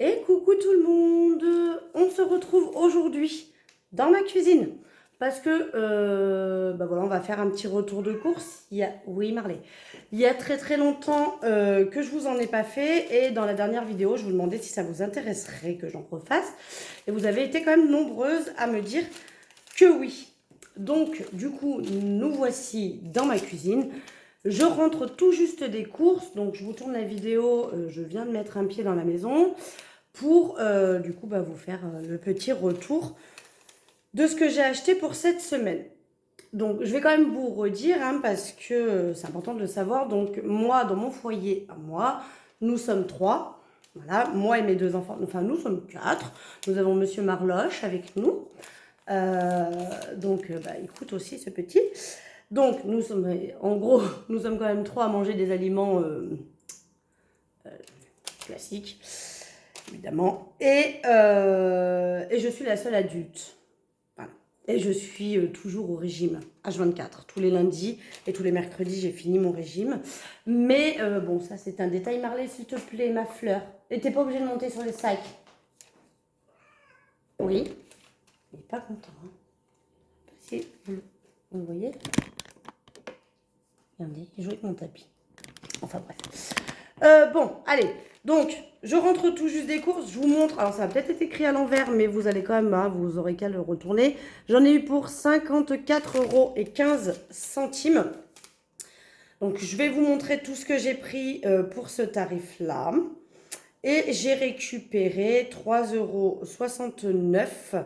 Et coucou tout le monde, on se retrouve aujourd'hui dans ma cuisine parce que bah voilà, on va faire un petit retour de course. Oui Marley, il y a très très longtemps que je vous en ai pas fait et dans la dernière vidéo je vous demandais si ça vous intéresserait que j'en refasse et vous avez été quand même nombreuses à me dire que oui. Donc du coup nous voici dans ma cuisine. Je rentre tout juste des courses, donc je vous tourne la vidéo, je viens de mettre un pied dans la maison pour du coup bah, vous faire le petit retour de ce que j'ai acheté pour cette semaine. Donc je vais quand même vous redire hein, parce que c'est important de le savoir. Donc moi dans mon foyer à moi, nous sommes trois. Voilà, moi et mes deux enfants, enfin nous sommes quatre. Nous avons Monsieur Marloche avec nous. Donc bah, écoute aussi ce petit. Donc nous sommes, en gros, nous sommes quand même trois à manger des aliments classiques. Évidemment. Et je suis la seule adulte. Voilà. Et je suis toujours au régime, H24. Tous les lundis et tous les mercredis, j'ai fini mon régime. Mais bon, ça c'est un détail. Marley, s'il te plaît, ma fleur. Et t'es pas obligée de monter sur les sacs. Oui. Il n'est pas content. Hein. Si, vous le voyez. Regardez, il joue avec mon tapis. Enfin bref. Bon, allez. Donc, je rentre tout juste des courses. Je vous montre. Alors, ça a peut-être été écrit à l'envers, mais vous allez quand même, hein, vous aurez qu'à le retourner. J'en ai eu pour 54,15 €. Donc, je vais vous montrer tout ce que j'ai pris pour ce tarif-là. Et j'ai récupéré 3,69 €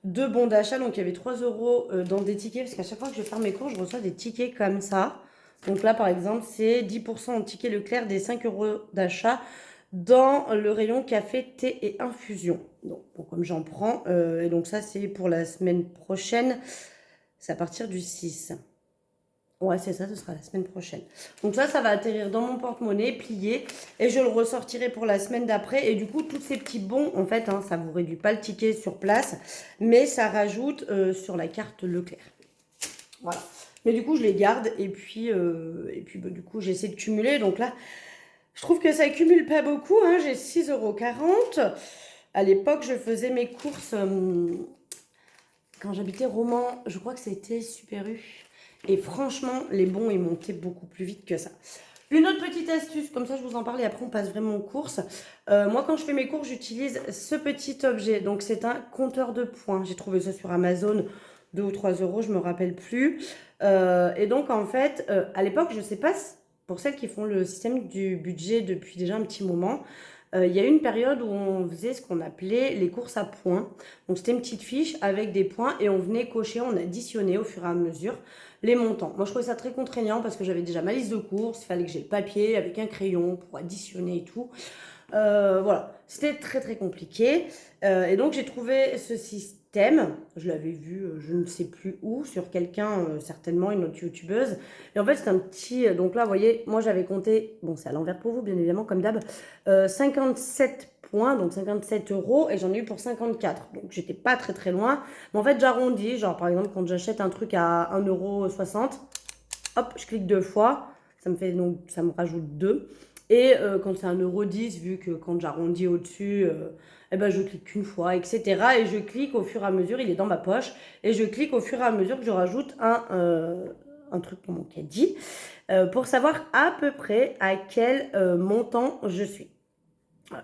de bons d'achat. Donc, il y avait 3 € dans des tickets. Parce qu'à chaque fois que je vais faire mes courses, je reçois des tickets comme ça. Donc là, par exemple, c'est 10% en ticket Leclerc des 5 € d'achat dans le rayon café, thé et infusion. Donc, bon, comme j'en prends, et donc ça, c'est pour la semaine prochaine. C'est à partir du 6. Ouais, c'est ça, ce sera la semaine prochaine. Donc ça va atterrir dans mon porte-monnaie, plié, et je le ressortirai pour la semaine d'après. Et du coup, tous ces petits bons, en fait, hein, ça vous réduit pas le ticket sur place, mais ça rajoute sur la carte Leclerc. Voilà. Mais du coup, je les garde et puis bah, du coup, j'essaie de cumuler. Donc là, je trouve que ça cumule pas beaucoup. Hein. J'ai 6,40 €. À l'époque, je faisais mes courses quand j'habitais Romans. Je crois que c'était Super U. Et franchement, les bons, ils montaient beaucoup plus vite que ça. Une autre petite astuce, comme ça je vous en parle et après on passe vraiment aux courses. Moi, quand je fais mes courses, j'utilise ce petit objet. Donc, c'est un compteur de points. J'ai trouvé ça sur Amazon, 2 ou 3 €, je me rappelle plus. Et donc, en fait, à l'époque, je ne sais pas, pour celles qui font le système du budget depuis déjà un petit moment, il y a eu une période où on faisait ce qu'on appelait les courses à points. Donc, c'était une petite fiche avec des points et on venait cocher, on additionnait au fur et à mesure les montants. Moi, je trouvais ça très contraignant parce que j'avais déjà ma liste de courses, il fallait que j'ai le papier avec un crayon pour additionner et tout. Voilà, c'était très très compliqué. Et donc, j'ai trouvé ce système. Je l'avais vu, je ne sais plus où, sur quelqu'un, certainement, une autre youtubeuse. Et en fait, c'est un petit. Donc là, vous voyez, moi j'avais compté, bon, c'est à l'envers pour vous, bien évidemment, comme d'hab, 57 points, donc 57 €, et j'en ai eu pour 54. Donc j'étais pas très très loin. Mais en fait, j'arrondis. Genre, par exemple, quand j'achète un truc à 1,60 €, hop, je clique deux fois. Ça me fait donc, ça me rajoute 2. Et quand c'est 1,10 €, vu que quand j'arrondis au-dessus, eh ben je clique qu'une fois, etc. Et je clique au fur et à mesure, il est dans ma poche, et je clique au fur et à mesure que je rajoute un truc pour mon caddie, pour savoir à peu près à quel montant je suis.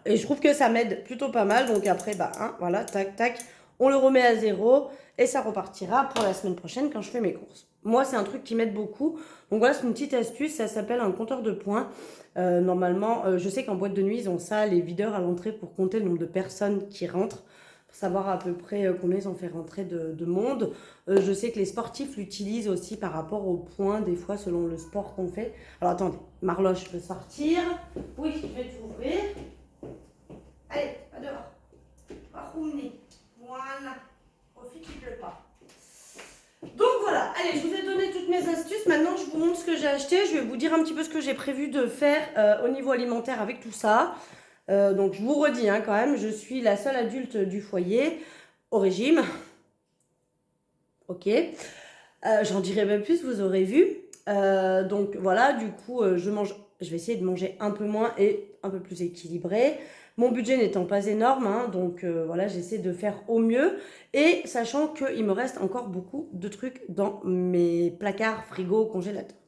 Et je trouve que ça m'aide plutôt pas mal. Donc après, bah, hein, voilà, tac, tac, on le remet à zéro et ça repartira pour la semaine prochaine quand je fais mes courses. Moi, c'est un truc qui m'aide beaucoup. Donc voilà, c'est une petite astuce. Ça s'appelle un compteur de points. Normalement, je sais qu'en boîte de nuit, ils ont ça, les videurs à l'entrée pour compter le nombre de personnes qui rentrent. Pour savoir à peu près combien ils ont fait rentrer de monde. Je sais que les sportifs l'utilisent aussi par rapport aux points, des fois, selon le sport qu'on fait. Alors attendez, Marloche peut sortir. Oui, je vais t'ouvrir. Allez, va dehors. Va rouler. Voilà. Profite qu'il ne pleut pas. Donc voilà, allez, je vous ai donné toutes mes astuces. Maintenant, je vous montre ce que j'ai acheté. Je vais vous dire un petit peu ce que j'ai prévu de faire au niveau alimentaire avec tout ça. Donc je vous redis hein, quand même, je suis la seule adulte du foyer au régime. Ok. J'en dirai même plus, vous aurez vu. Donc voilà, du coup, je vais essayer de manger un peu moins et un peu plus équilibré. Mon budget n'étant pas énorme, hein, donc voilà, j'essaie de faire au mieux. Et sachant qu'il me reste encore beaucoup de trucs dans mes placards, frigo, congélateurs.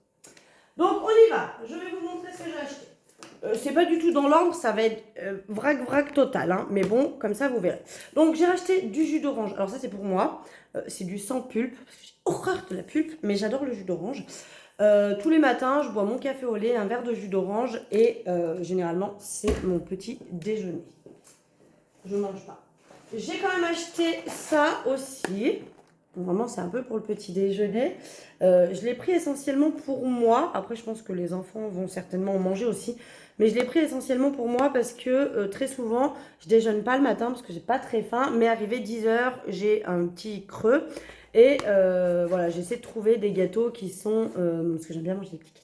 Donc on y va, je vais vous montrer ce que j'ai acheté. C'est pas du tout dans l'ordre, ça va être vrac total, hein, mais bon, comme ça vous verrez. Donc j'ai racheté du jus d'orange, alors ça c'est pour moi, c'est du sans pulpe, parce que j'ai horreur de la pulpe, mais j'adore le jus d'orange. Tous les matins, je bois mon café au lait, un verre de jus d'orange, et généralement c'est mon petit déjeuner. Je mange pas. J'ai quand même acheté ça aussi. Vraiment, c'est un peu pour le petit déjeuner. Je l'ai pris essentiellement pour moi. Après, je pense que les enfants vont certainement en manger aussi. Mais je l'ai pris essentiellement pour moi parce que très souvent, je déjeune pas le matin parce que j'ai pas très faim. Mais arrivé 10 h, j'ai un petit creux. Et voilà, j'essaie de trouver des gâteaux qui sont... parce que j'aime bien manger des petits gâteaux.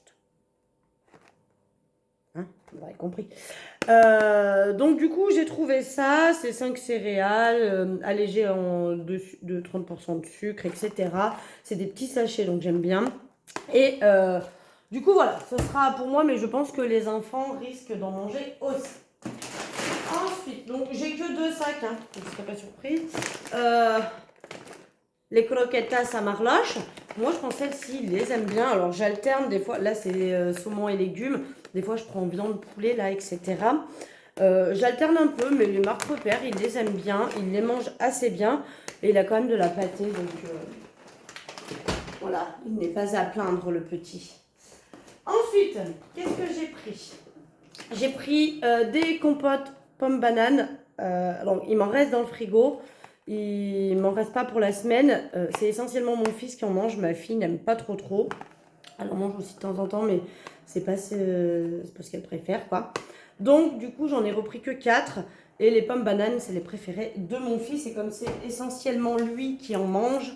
Hein, vous avez compris. Donc du coup j'ai trouvé ça, c'est 5 céréales allégées de 30% de sucre, etc. C'est des petits sachets donc j'aime bien. Et du coup voilà, ce sera pour moi, mais je pense que les enfants risquent d'en manger aussi. Ensuite, donc j'ai que 2 sacs, hein, vous ne serez pas surpris. Les croquetas à marloche. Moi, je pense celles-ci, ils les aiment bien. Alors, j'alterne des fois. Là, c'est saumon et légumes. Des fois, je prends viande, poulet, là, etc. J'alterne un peu, mais les marques repères, ils les aiment bien. Ils les mangent assez bien. Et il a quand même de la pâtée, donc voilà, il n'est pas à plaindre, le petit. Ensuite, qu'est-ce que j'ai pris? J'ai pris des compotes pommes-bananes. Alors, il m'en reste dans le frigo. Il m'en reste pas pour la semaine. C'est essentiellement mon fils qui en mange. Ma fille n'aime pas trop. Elle en mange aussi de temps en temps, mais c'est pas ce qu'elle préfère, quoi. Donc, du coup, j'en ai repris que 4. Et les pommes bananes, c'est les préférés de mon fils. Et comme c'est essentiellement lui qui en mange,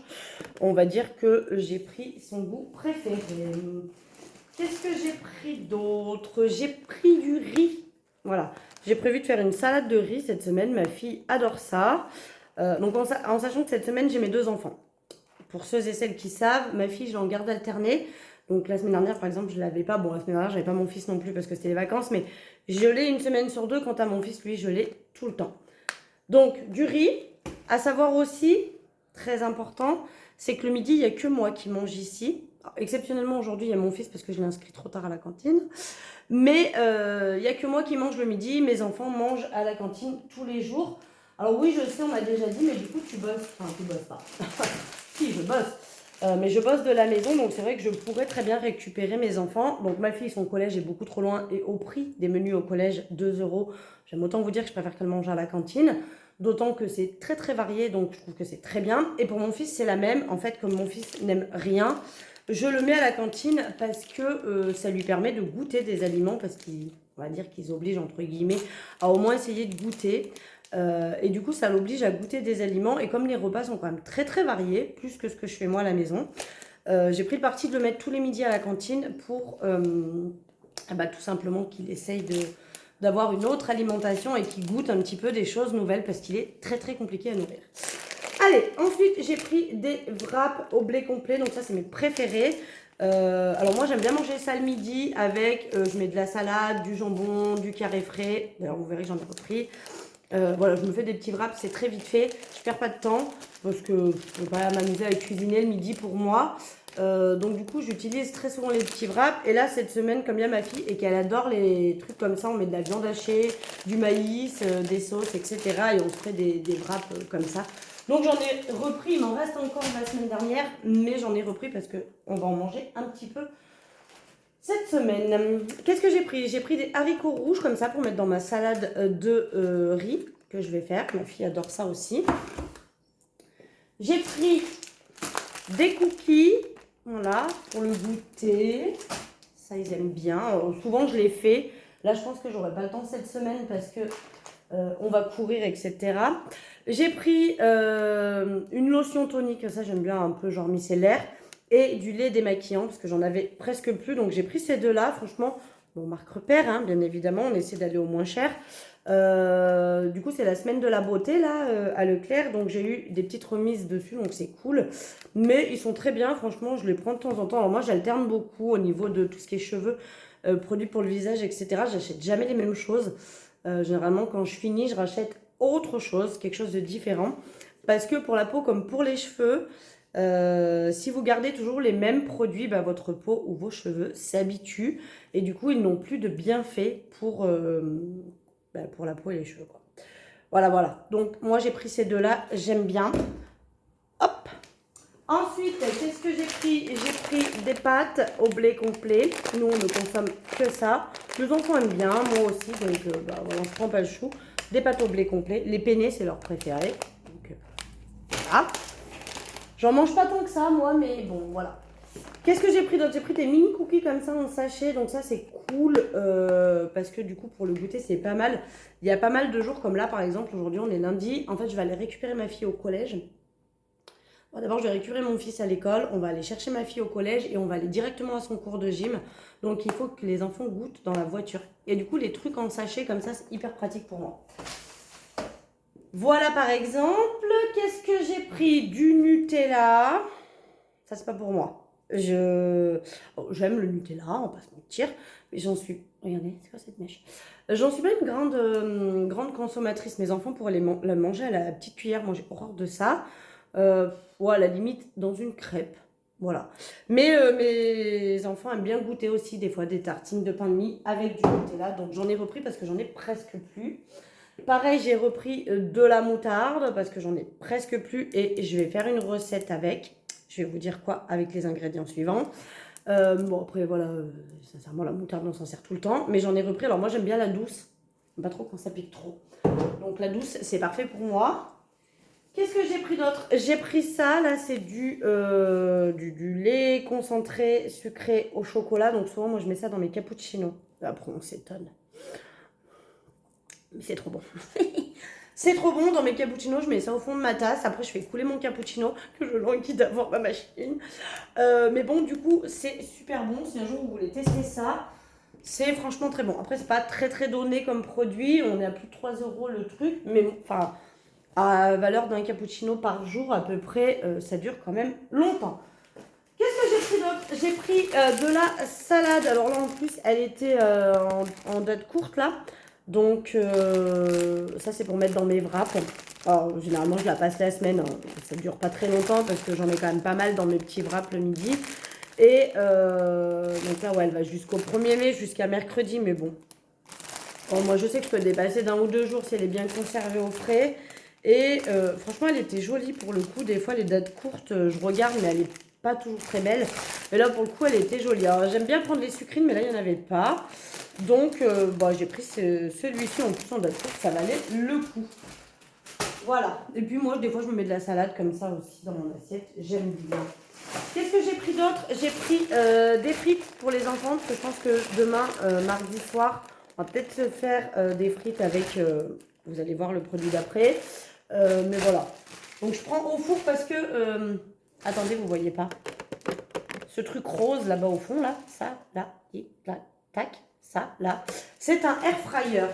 on va dire que j'ai pris son goût préféré. Qu'est-ce que j'ai pris d'autre? J'ai pris du riz. Voilà. J'ai prévu de faire une salade de riz cette semaine. Ma fille adore ça. Donc en sachant que cette semaine, j'ai mes 2 enfants. Pour ceux et celles qui savent, ma fille, je l'ai en garde alternée. Donc la semaine dernière, par exemple, je ne l'avais pas. Bon, la semaine dernière, je n'avais pas mon fils non plus parce que c'était les vacances. Mais je l'ai une semaine sur 2. Quant à mon fils, lui, je l'ai tout le temps. Donc du riz. À savoir aussi, très important, c'est que le midi, il n'y a que moi qui mange ici. Alors, exceptionnellement, aujourd'hui, il y a mon fils parce que je l'ai inscrit trop tard à la cantine. Mais il n'y a que moi qui mange le midi. Mes enfants mangent à la cantine tous les jours. Alors oui, je sais, on m'a déjà dit, mais du coup, tu bosses. Enfin, tu bosses pas. Si, je bosse. Mais je bosse de la maison, donc c'est vrai que je pourrais très bien récupérer mes enfants. Donc ma fille, son collège est beaucoup trop loin et au prix des menus au collège, 2 €. J'aime autant vous dire que je préfère qu'elle mange à la cantine. D'autant que c'est très varié, donc je trouve que c'est très bien. Et pour mon fils, c'est la même. En fait, comme mon fils n'aime rien, je le mets à la cantine parce que ça lui permet de goûter des aliments, parce qu'on va dire qu'ils obligent, entre guillemets, à au moins essayer de goûter. Et du coup, ça l'oblige à goûter des aliments. Et comme les repas sont quand même très variés, plus que ce que je fais moi à la maison, j'ai pris le parti de le mettre tous les midis à la cantine pour tout simplement qu'il essaye d'avoir une autre alimentation et qu'il goûte un petit peu des choses nouvelles parce qu'il est très compliqué à nourrir. Allez, ensuite, j'ai pris des wraps au blé complet. Donc ça, c'est mes préférés. Alors moi, j'aime bien manger ça le midi avec, je mets de la salade, du jambon, du carré frais. D'ailleurs, vous verrez, j'en ai repris. Voilà, je me fais des petits wraps, c'est très vite fait. Je perds pas de temps parce que je ne peux pas m'amuser à cuisiner le midi pour moi. Donc du coup, j'utilise très souvent les petits wraps. Et là, cette semaine, comme il y a ma fille et qu'elle adore les trucs comme ça, on met de la viande hachée, du maïs, des sauces, etc. Et on se fait des wraps comme ça. Donc j'en ai repris, il m'en reste encore la semaine dernière, mais j'en ai repris parce qu'on va en manger un petit peu cette semaine. Qu'est-ce que j'ai pris? J'ai pris des haricots rouges comme ça pour mettre dans ma salade de riz que je vais faire. Ma fille adore ça aussi. J'ai pris des cookies, voilà, pour le goûter. Ça, ils aiment bien. Alors, souvent, je les fais. Là, je pense que j'aurai pas le temps cette semaine parce que on va courir, etc. J'ai pris une lotion tonique. Ça, j'aime bien un peu genre micellaire. Et du lait démaquillant parce que j'en avais presque plus. Donc, j'ai pris ces deux-là. Franchement, bon, marque repère, hein, bien évidemment. On essaie d'aller au moins cher. Du coup, c'est la semaine de la beauté, là, à Leclerc. Donc, j'ai eu des petites remises dessus. Donc, c'est cool. Mais ils sont très bien. Franchement, je les prends de temps en temps. Alors, moi, j'alterne beaucoup au niveau de tout ce qui est cheveux. produits pour le visage, etc. J'achète jamais les mêmes choses. Généralement, quand je finis, je rachète autre chose, quelque chose de différent. Parce que pour la peau, comme pour les cheveux, si vous gardez toujours les mêmes produits, bah, votre peau ou vos cheveux s'habituent. Et du coup, ils n'ont plus de bienfaits pour la peau et les cheveux, quoi. Voilà, voilà. Donc, moi, j'ai pris ces deux-là. J'aime bien. Hop. Ensuite, qu'est-ce que j'ai pris? J'ai pris des pâtes au blé complet. Nous, on ne consomme que ça. Les enfants aiment bien, moi aussi. Donc, bah, voilà, on ne prend pas le chou. Des pâtes au blé complet. Les penne, c'est leur préféré. Donc, voilà. J'en mange pas tant que ça, moi, mais bon, voilà. Qu'est-ce que j'ai pris d'autre? J'ai pris des mini cookies comme ça en sachet. Donc, ça, c'est cool. Parce que du coup, pour le goûter, c'est pas mal. Il y a pas mal de jours, comme là, par exemple. Aujourd'hui, on est lundi. En fait, je vais aller récupérer ma fille au collège. Bon, d'abord, je vais récupérer mon fils à l'école, on va aller chercher ma fille au collège et on va aller directement à son cours de gym. Donc, il faut que les enfants goûtent dans la voiture. Et du coup, les trucs en sachet comme ça, c'est hyper pratique pour moi. Voilà, par exemple, qu'est-ce que j'ai pris? Du Nutella. Ça, c'est pas pour moi. J'aime le Nutella, on va pas se mentir. Mais j'en suis... Regardez, c'est quoi cette mèche? J'en suis pas une grande consommatrice. Mes enfants pourraient la manger à la petite cuillère. Moi, j'ai horreur de ça. Ouais, à la limite dans une crêpe. Voilà. Mais mes enfants aiment bien goûter aussi des fois des tartines de pain de mie avec du Nutella. Donc j'en ai repris parce que j'en ai presque plus. Pareil, j'ai repris de la moutarde parce que j'en ai presque plus et je vais faire une recette avec. Je vais vous dire quoi avec les ingrédients suivants. Bon, après, voilà, sincèrement, la moutarde, on s'en sert tout le temps. Mais j'en ai repris. Alors, moi, j'aime bien la douce. Pas trop quand ça pique trop. Donc, la douce, c'est parfait pour moi. Qu'est-ce que j'ai pris d'autre? J'ai pris ça, là, c'est du lait concentré sucré au chocolat. Donc, souvent, moi, je mets ça dans mes cappuccinos. Après, on s'étonne. Mais c'est trop bon. C'est trop bon, dans mes cappuccinos, je mets ça au fond de ma tasse. Après, je fais couler mon cappuccino, que je languis d'avoir ma machine. Mais bon, du coup, c'est super bon. Si un jour vous voulez tester ça, c'est franchement très bon. Après, c'est pas très très donné comme produit. On est à plus de 3 € le truc. Mais bon, enfin, à valeur d'un cappuccino par jour à peu près, ça dure quand même longtemps. Qu'est-ce que j'ai pris d'autre? J'ai pris de la salade. Alors là, en plus, elle était en date courte là. Donc, ça, c'est pour mettre dans mes wraps. Alors, généralement, je la passe la semaine. Hein. Ça ne dure pas très longtemps parce que j'en ai quand même pas mal dans mes petits wraps le midi. Et donc là, ouais, elle va jusqu'au 1er mai, jusqu'à mercredi. Mais bon, moi, je sais que je peux dépasser d'1 ou 2 jours si elle est bien conservée au frais. Et franchement, elle était jolie pour le coup. Des fois, les dates courtes, je regarde, mais elle n'est pas toujours très belle. Mais là, pour le coup, elle était jolie. Alors, j'aime bien prendre les sucrines, mais là, il n'y en avait pas. Donc, j'ai pris celui-ci en plus en date courte, ça valait le coup. Voilà. Et puis, moi, des fois, je me mets de la salade comme ça aussi dans mon assiette. J'aime bien. Qu'est-ce que j'ai pris d'autre? J'ai pris des frites pour les enfants, parce que je pense que demain, mardi soir, on va peut-être se faire des frites avec... vous allez voir le produit d'après. Mais voilà. Donc, je prends au four parce que... attendez, vous voyez pas. Ce truc rose là-bas au fond, là. Ça, là, et là, tac. Ça, là. C'est un air fryer.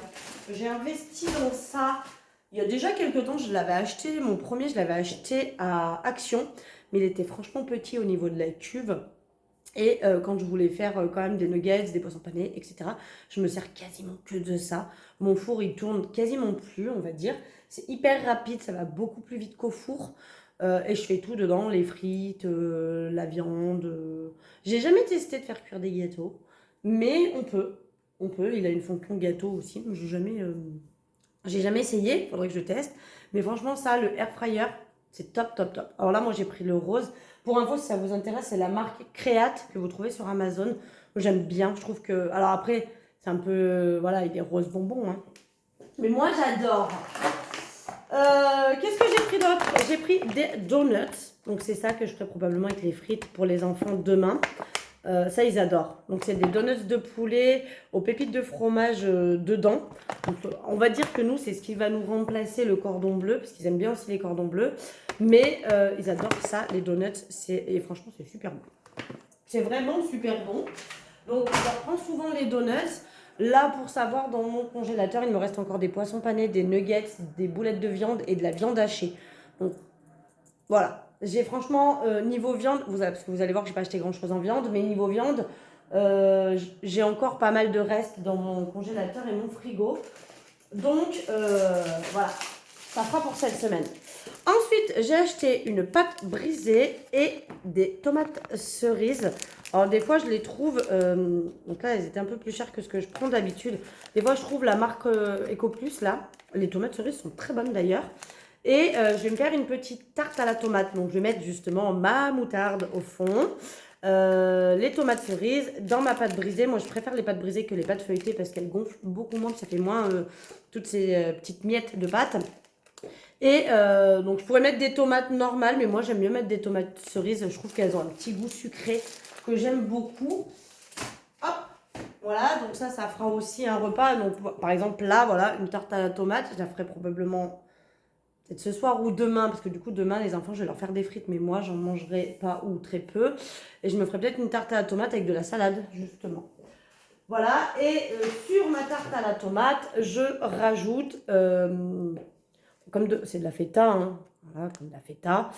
J'ai investi dans ça. Il y a déjà quelques temps, je l'avais acheté. Mon premier, je l'avais acheté à Action. Mais il était franchement petit au niveau de la cuve. Et quand je voulais faire quand même des nuggets, des poissons panés, etc., je me sers quasiment que de ça. Mon four, il tourne quasiment plus, on va dire. C'est hyper rapide, ça va beaucoup plus vite qu'au four. Et je fais tout dedans, les frites, la viande. J'ai jamais testé de faire cuire des gâteaux. Mais on peut. Il a une fonction gâteau aussi. J'ai jamais essayé, faudrait que je teste. Mais franchement, ça, le air fryer, c'est top, top, top. Alors là, moi, j'ai pris le rose. Pour info, si ça vous intéresse, c'est la marque Create que vous trouvez sur Amazon. J'aime bien, je trouve que... Alors après, c'est un peu... Voilà, il est rose bonbon. Hein. Mais moi, j'adore. Qu'est-ce que j'ai pris d'autre? J'ai pris des donuts. Donc, c'est ça que je ferai probablement avec les frites pour les enfants demain. Ça, ils adorent. Donc, c'est des donuts de poulet aux pépites de fromage dedans. Donc, on va dire que nous, c'est ce qui va nous remplacer le cordon bleu, parce qu'ils aiment bien aussi les cordons bleus. Mais ils adorent ça, les donuts. Et franchement, c'est super bon. C'est vraiment super bon. Donc, je prends souvent les donuts. Là, pour savoir, dans mon congélateur, il me reste encore des poissons panés, des nuggets, des boulettes de viande et de la viande hachée. Donc, voilà. J'ai franchement, niveau viande, parce que vous allez voir que je n'ai pas acheté grand chose en viande, mais niveau viande, J'ai encore pas mal de restes dans mon congélateur et mon frigo. Donc, voilà, ça fera pour cette semaine. Ensuite, j'ai acheté une pâte brisée et des tomates cerises. Alors, des fois, je les trouve... donc là, elles étaient un peu plus chères que ce que je prends d'habitude. Des fois, je trouve la marque EcoPlus, là. Les tomates cerises sont très bonnes, d'ailleurs. Et je vais me faire une petite tarte à la tomate. Donc, je vais mettre justement ma moutarde au fond. Les tomates cerises dans ma pâte brisée. Moi, je préfère les pâtes brisées que les pâtes feuilletées parce qu'elles gonflent beaucoup moins. Ça fait moins toutes ces petites miettes de pâte. Et donc, je pourrais mettre des tomates normales, mais moi, j'aime mieux mettre des tomates cerises. Je trouve qu'elles ont un petit goût sucré que j'aime beaucoup. Hop, voilà, donc ça fera aussi un repas. Donc, par exemple, là, voilà, une tarte à la tomate. Je la ferai probablement peut-être ce soir ou demain, parce que du coup, demain, les enfants, je vais leur faire des frites, mais moi, j'en mangerai pas ou très peu. Et je me ferai peut-être une tarte à la tomate avec de la salade, justement. Voilà, et sur ma tarte à la tomate, je rajoute... c'est de la feta, hein, voilà, comme de la feta,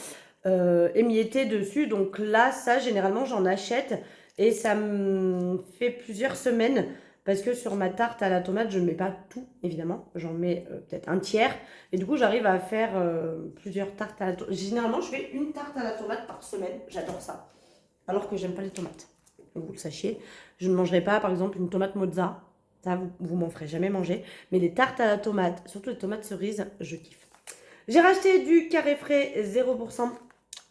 émiettée dessus. Donc là, ça, généralement, j'en achète et ça me fait plusieurs semaines parce que sur ma tarte à la tomate, je ne mets pas tout, évidemment. J'en mets peut-être un tiers. Et du coup, j'arrive à faire plusieurs tartes à la tomate. Généralement, je fais une tarte à la tomate par semaine. J'adore ça. Alors que j'aime pas les tomates. Donc, vous le sachiez. Je ne mangerai pas, par exemple, une tomate mozza. Ça, vous m'en ferez jamais manger. Mais les tartes à la tomate, surtout les tomates cerises, je kiffe. J'ai racheté du carré frais 0%.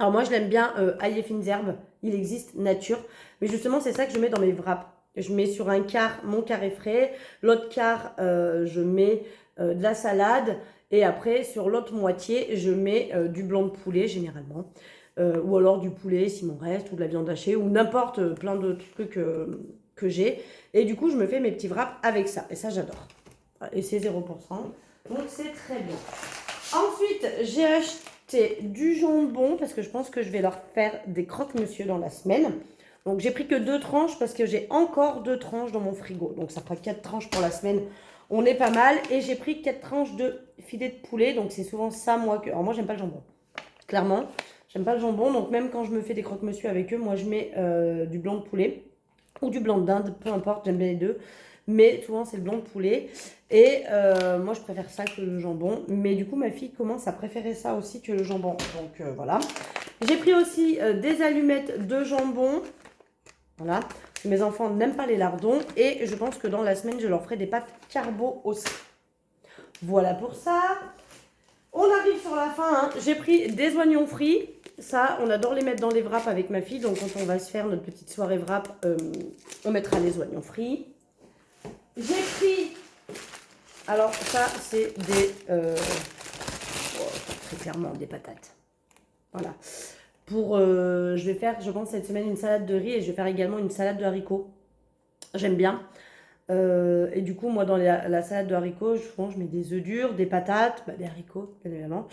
Alors moi, je l'aime bien ail et fines herbes. Il existe nature. Mais justement, c'est ça que je mets dans mes wraps. Je mets sur un quart mon carré frais. L'autre quart, je mets de la salade. Et après, sur l'autre moitié, je mets du blanc de poulet, généralement. Ou alors du poulet, s'il m'en reste, ou de la viande hachée, ou n'importe, plein de trucs que j'ai. Et du coup, je me fais mes petits wraps avec ça. Et ça, j'adore. Et c'est 0%. Donc, c'est très bien. Ensuite, j'ai acheté du jambon parce que je pense que je vais leur faire des croque-monsieur dans la semaine. Donc, j'ai pris que 2 tranches parce que j'ai encore 2 tranches dans mon frigo. Donc, ça fera 4 tranches pour la semaine. On est pas mal. Et j'ai pris 4 tranches de filet de poulet. Donc, c'est souvent ça, moi, que... Alors, moi, j'aime pas le jambon. Clairement, j'aime pas le jambon. Donc, même quand je me fais des croque-monsieur avec eux, moi, je mets du blanc de poulet ou du blanc de dinde. Peu importe, j'aime bien les deux. Mais souvent, c'est le blanc de poulet. Et moi, je préfère ça que le jambon. Mais du coup, ma fille commence à préférer ça aussi que le jambon. Donc, voilà. J'ai pris aussi des allumettes de jambon. Voilà. Mes enfants n'aiment pas les lardons. Et je pense que dans la semaine, je leur ferai des pâtes carbo aussi. Voilà pour ça. On arrive sur la fin. Hein. J'ai pris des oignons frits. Ça, on adore les mettre dans les wraps avec ma fille. Donc, quand on va se faire notre petite soirée wrap, on mettra les oignons frits. J'ai pris... Alors ça, c'est des... très clairement, des patates. Voilà. Je vais faire, je pense, cette semaine une salade de riz et je vais faire également une salade de haricots. J'aime bien. Et du coup, moi, dans la salade de haricots, souvent, je mets des œufs durs, des patates, des haricots, bien évidemment,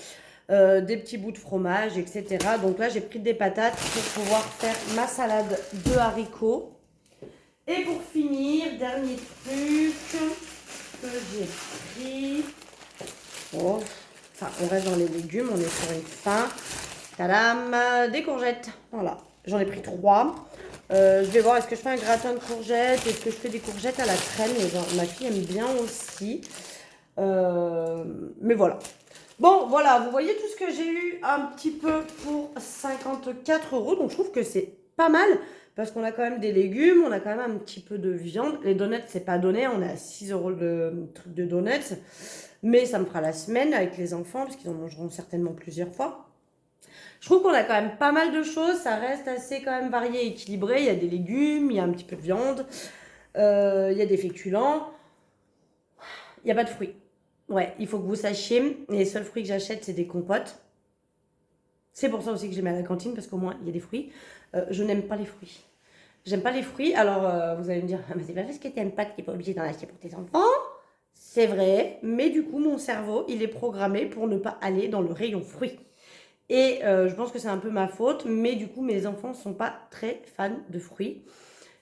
des petits bouts de fromage, etc. Donc là, j'ai pris des patates pour pouvoir faire ma salade de haricots. Et pour finir, dernier truc que j'ai pris. Oh, enfin, on reste dans les légumes, on est sur une fin. Tadam, des courgettes. Voilà, j'en ai pris 3. Je vais voir, est-ce que je fais un gratin de courgettes? Est-ce que je fais des courgettes à la crème? Ma fille aime bien aussi. Mais voilà. Bon, voilà, vous voyez tout ce que j'ai eu un petit peu pour 54 €. Donc, je trouve que c'est pas mal. Parce qu'on a quand même des légumes, on a quand même un petit peu de viande. Les donuts, c'est pas donné. On est à 6 € de truc de donuts. Mais ça me fera la semaine avec les enfants, parce qu'ils en mangeront certainement plusieurs fois. Je trouve qu'on a quand même pas mal de choses. Ça reste assez quand même varié et équilibré. Il y a des légumes, il y a un petit peu de viande. Il y a des féculents. Il n'y a pas de fruits. Ouais, il faut que vous sachiez. Les seuls fruits que j'achète, c'est des compotes. C'est pour ça aussi que je les mets à la cantine, parce qu'au moins, il y a des fruits. Je n'aime pas les fruits. J'aime pas les fruits. Alors, vous allez me dire, mais c'est pas parce que tu n'aimes pas que tu n'es pas obligé d'en acheter pour tes enfants. C'est vrai, mais du coup, mon cerveau, il est programmé pour ne pas aller dans le rayon fruits. Et je pense que c'est un peu ma faute, mais du coup, mes enfants ne sont pas très fans de fruits.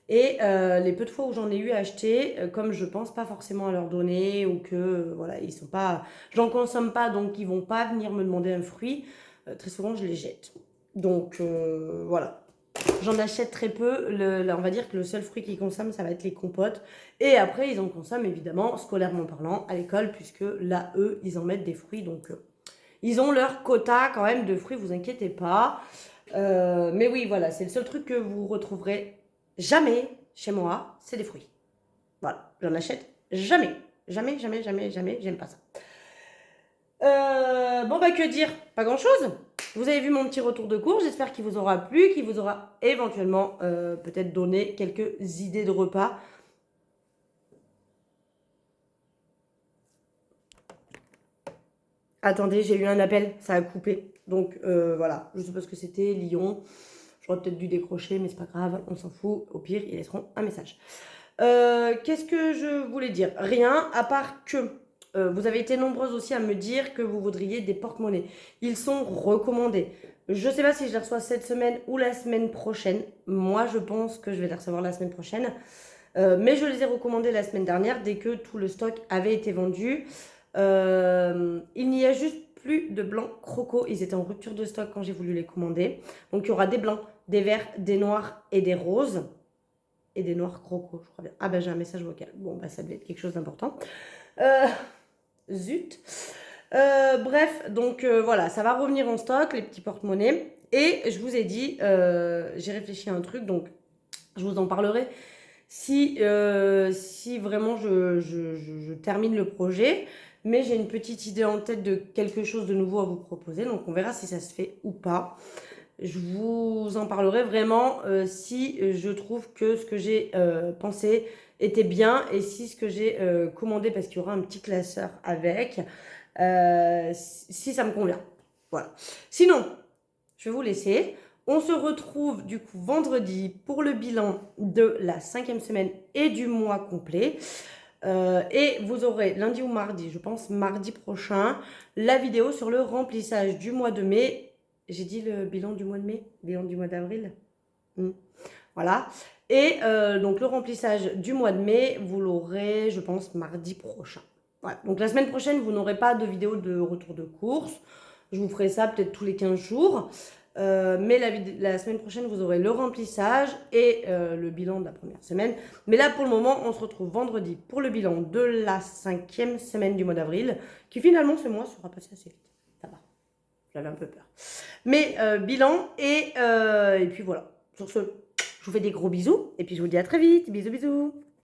Et les peu de fois où j'en ai eu à acheter, comme je pense pas forcément à leur donner, ou que, voilà, ils sont pas... J'en consomme pas, donc ils vont pas venir me demander un fruit. Très souvent, je les jette. Donc, voilà. J'en achète très peu. On va dire que le seul fruit qu'ils consomment, ça va être les compotes. Et après, ils en consomment évidemment, scolairement parlant, à l'école, puisque là, eux, ils en mettent des fruits. Donc, ils ont leur quota quand même de fruits, vous inquiétez pas. Mais oui, voilà, c'est le seul truc que vous retrouverez jamais chez moi, c'est des fruits. Voilà, j'en achète jamais. Jamais, jamais, jamais, jamais, j'aime pas ça. Bon bah que dire, pas grand chose. Vous avez vu mon petit retour de cours, j'espère qu'il vous aura plu, qu'il vous aura éventuellement peut-être donné quelques idées de repas. Attendez, j'ai eu un appel, ça a coupé. Donc voilà, je sais pas ce que c'était, Lyon. J'aurais peut-être dû décrocher, mais c'est pas grave, on s'en fout. Au pire, ils laisseront un message. Qu'est-ce que je voulais dire? Rien, à part que vous avez été nombreuses aussi à me dire que vous voudriez des porte-monnaies. Ils sont recommandés. Je ne sais pas si je les reçois cette semaine ou la semaine prochaine. Moi, je pense que je vais les recevoir la semaine prochaine. Mais je les ai recommandés la semaine dernière dès que tout le stock avait été vendu. Il n'y a juste plus de blancs croco. Ils étaient en rupture de stock quand j'ai voulu les commander. Donc, il y aura des blancs, des verts, des noirs et des roses. Et des noirs croco, je crois bien. Ah ben j'ai un message vocal. Bon bah ça devait être quelque chose d'important. Zut. Bref, donc voilà, ça va revenir en stock, les petits porte-monnaies. Et je vous ai dit, j'ai réfléchi à un truc, donc je vous en parlerai si vraiment je termine le projet. Mais j'ai une petite idée en tête de quelque chose de nouveau à vous proposer, donc on verra si ça se fait ou pas. Je vous en parlerai vraiment si je trouve que ce que j'ai pensé était bien et si ce que j'ai commandé, parce qu'il y aura un petit classeur avec, si ça me convient. Voilà. Sinon, je vais vous laisser. On se retrouve du coup vendredi pour le bilan de la 5e semaine et du mois complet. Et vous aurez lundi ou mardi, je pense mardi prochain, la vidéo sur le remplissage du mois de mai. J'ai dit le bilan du mois de mai, bilan du mois d'avril. Voilà. Et donc le remplissage du mois de mai, vous l'aurez, je pense, mardi prochain. Voilà. Donc la semaine prochaine, vous n'aurez pas de vidéo de retour de course. Je vous ferai ça peut-être tous les 15 jours. Mais la semaine prochaine, vous aurez le remplissage et le bilan de la première semaine. Mais là, pour le moment, on se retrouve vendredi pour le bilan de la 5e semaine du mois d'avril, qui finalement, ce mois sera passé assez vite. Ça va. J'avais un peu peur. Mais bilan et puis voilà. Sur ce, je vous fais des gros bisous et puis je vous dis à très vite. Bisous, bisous.